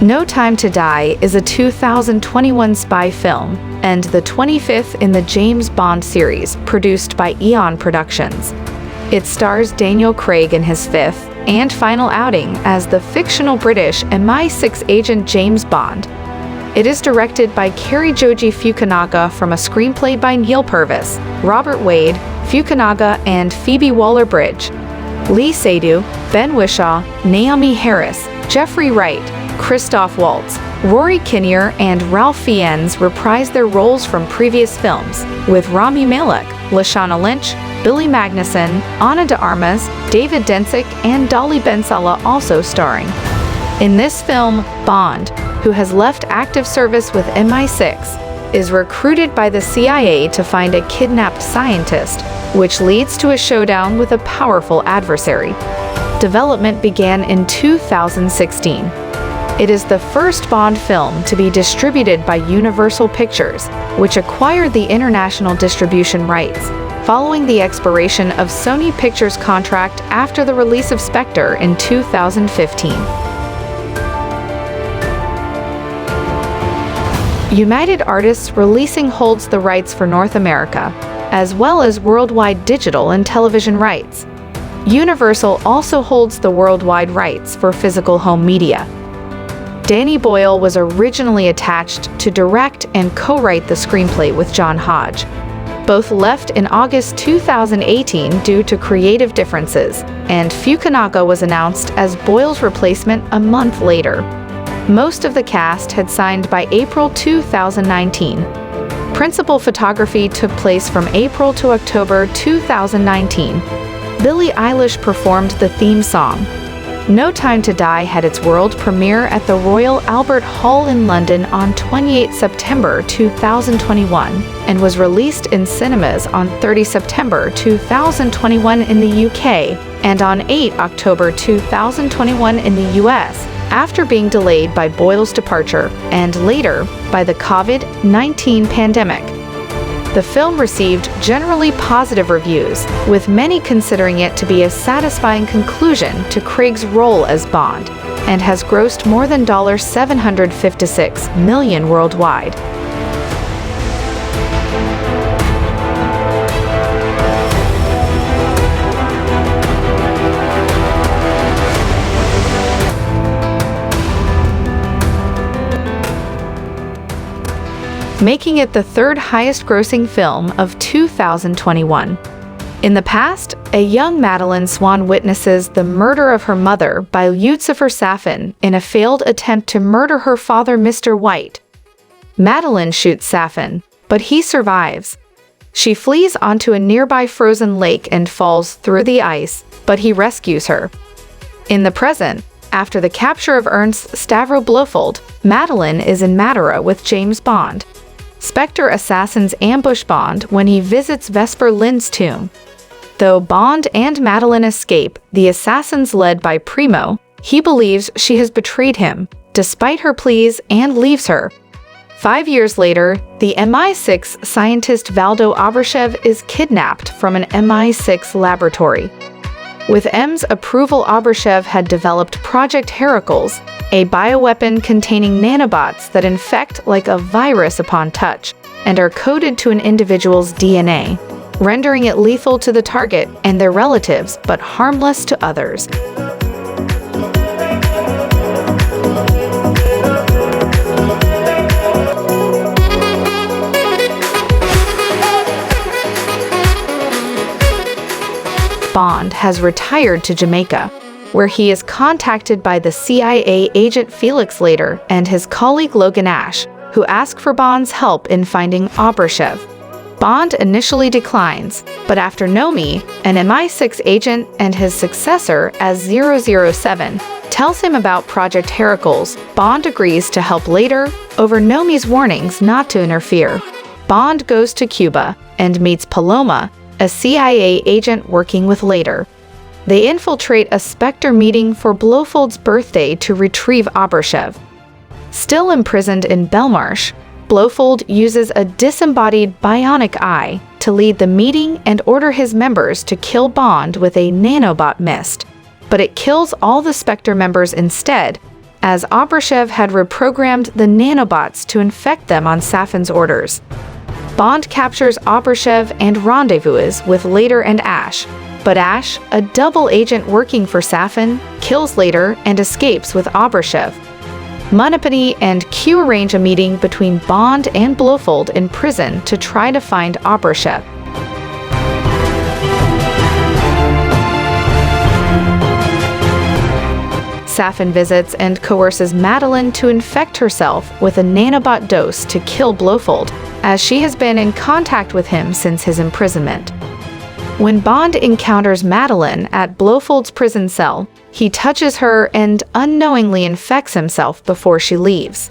No Time to Die is a 2021 spy film and the 25th in the James Bond series produced by Eon Productions. It stars Daniel Craig in his fifth and final outing as the fictional British MI6 agent James Bond. It is directed by Cary Joji Fukunaga from a screenplay by Neal Purvis, Robert Wade, Fukunaga and Phoebe Waller-Bridge. Léa Seydoux, Ben Whishaw, Naomie Harris, Jeffrey Wright, Christoph Waltz, Rory Kinnear and Ralph Fiennes reprised their roles from previous films, with Rami Malek, Lashana Lynch, Billy Magnussen, Ana de Armas, David Dencik and Dali Benssalah also starring. In this film, Bond, who has left active service with MI6, is recruited by the CIA to find a kidnapped scientist, which leads to a showdown with a powerful adversary. Development began in 2016. It is the first Bond film to be distributed by Universal Pictures, which acquired the international distribution rights, following the expiration of Sony Pictures' contract after the release of Spectre in 2015. United Artists Releasing holds the rights for North America, as well as worldwide digital and television rights. Universal also holds the worldwide rights for physical home media. Danny Boyle was originally attached to direct and co-write the screenplay with John Hodge. Both left in August 2018 due to creative differences, and Fukunaga was announced as Boyle's replacement a month later. Most of the cast had signed by April 2019. Principal photography took place from April to October 2019. Billie Eilish performed the theme song. No Time to Die had its world premiere at the Royal Albert Hall in London on 28 September 2021 and was released in cinemas on 30 September 2021 in the UK and on 8 October 2021 in the US, after being delayed by Boyle's departure and later by the COVID-19 pandemic. The film received generally positive reviews, with many considering it to be a satisfying conclusion to Craig's role as Bond, and has grossed more than $756 million worldwide. Making it the third highest-grossing film of 2021. In the past, a young Madeleine Swan witnesses the murder of her mother by Lucifer Safin in a failed attempt to murder her father, Mr. White. Madeleine shoots Safin, but he survives. She flees onto a nearby frozen lake and falls through the ice, but he rescues her. In the present, after the capture of Ernst Stavro Blofeld, Madeleine is in Madeira with James Bond. Spectre assassins ambush Bond when he visits Vesper Lynd's tomb. Though Bond and Madeleine escape, the assassins led by Primo, he believes she has betrayed him, despite her pleas, and leaves her. 5 years later, the MI6 scientist Valdo Abrashev is kidnapped from an MI6 laboratory. With M's approval, Abrashev had developed Project Heracles, a bioweapon containing nanobots that infect like a virus upon touch and are coded to an individual's DNA, rendering it lethal to the target and their relatives but harmless to others. Bond has retired to Jamaica, where he is contacted by the CIA agent Felix Leiter and his colleague Logan Ash, who ask for Bond's help in finding Abrashev. Bond initially declines, but after Naomie, an MI6 agent and his successor as 007, tells him about Project Heracles, Bond agrees to help Leiter over Naomie's warnings not to interfere. Bond goes to Cuba and meets Paloma, a CIA agent working with Leiter. They infiltrate a Spectre meeting for Blofeld's birthday to retrieve Abrashev. Still imprisoned in Belmarsh, Blofeld uses a disembodied bionic eye to lead the meeting and order his members to kill Bond with a nanobot mist. But it kills all the Spectre members instead, as Obrashev had reprogrammed the nanobots to infect them on Safin's orders. Bond captures Obrashev and rendezvouses with Later and Ash, but Ash, a double agent working for Safin, kills Later and escapes with Obrashev. Monopony and Q arrange a meeting between Bond and Blofeld in prison to try to find Obrashev. Safin visits and coerces Madeleine to infect herself with a nanobot dose to kill Blofeld, as she has been in contact with him since his imprisonment. When Bond encounters Madeleine at Blofeld's prison cell, he touches her and unknowingly infects himself before she leaves.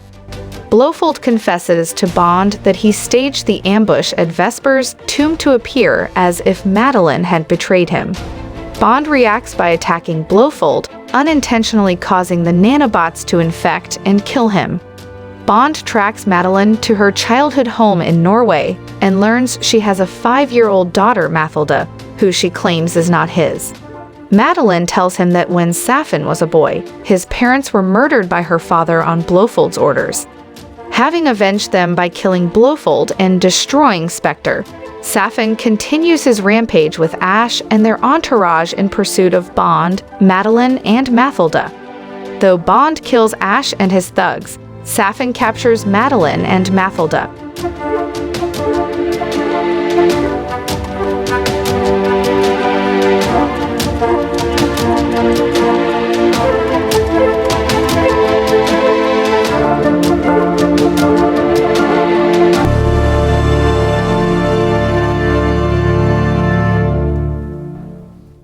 Blofeld confesses to Bond that he staged the ambush at Vesper's tomb to appear as if Madeleine had betrayed him. Bond reacts by attacking Blofeld, unintentionally causing the nanobots to infect and kill him. Bond tracks Madeleine to her childhood home in Norway and learns she has a 5-year-old daughter, Mathilda, who she claims is not his. Madeleine tells him that when Safin was a boy, his parents were murdered by her father on Blofeld's orders. Having avenged them by killing Blofeld and destroying Spectre, Safin continues his rampage with Ash and their entourage in pursuit of Bond, Madeleine, and Mathilda. Though Bond kills Ash and his thugs, Safin captures Madeleine and Mathilda.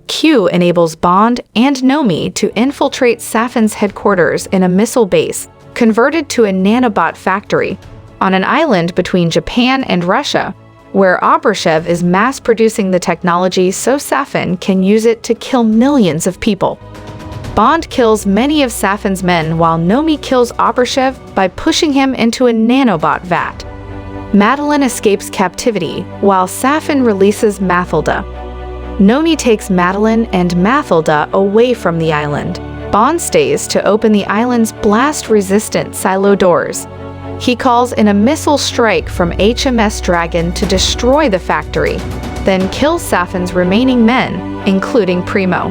Q enables Bond and Naomie to infiltrate Safin's headquarters in a missile base, converted to a nanobot factory, on an island between Japan and Russia, where Obrashev is mass-producing the technology so Safin can use it to kill millions of people. Bond kills many of Safin's men while Naomie kills Obrashev by pushing him into a nanobot vat. Madeleine escapes captivity, while Safin releases Mathilda. Naomie takes Madeleine and Mathilda away from the island. Bond stays to open the island's blast-resistant silo doors. He calls in a missile strike from HMS Dragon to destroy the factory, then kills Safin's remaining men, including Primo.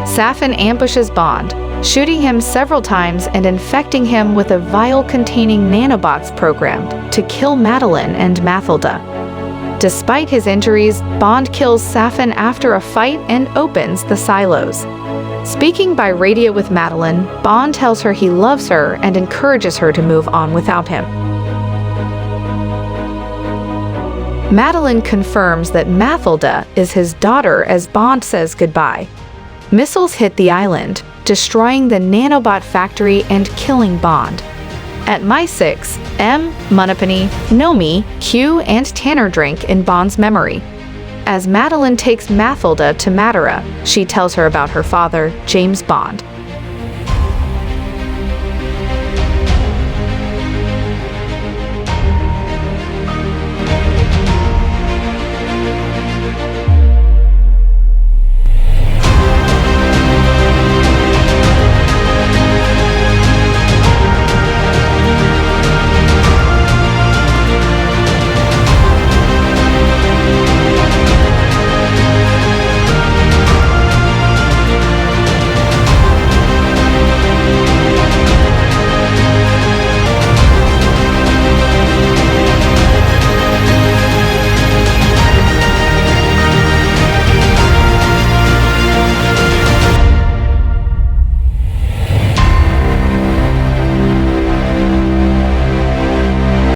Safin ambushes Bond, shooting him several times and infecting him with a vial containing nanobots programmed to kill Madeleine and Mathilda. Despite his injuries, Bond kills Safin after a fight and opens the silos. Speaking by radio with Madeleine, Bond tells her he loves her and encourages her to move on without him. Madeleine confirms that Mathilda is his daughter as Bond says goodbye. Missiles hit the island, destroying the nanobot factory and killing Bond. At MI6, M, Monopony, Naomie, Q, and Tanner drink in Bond's memory. As Madeleine takes Mathilda to Madeira, she tells her about her father, James Bond.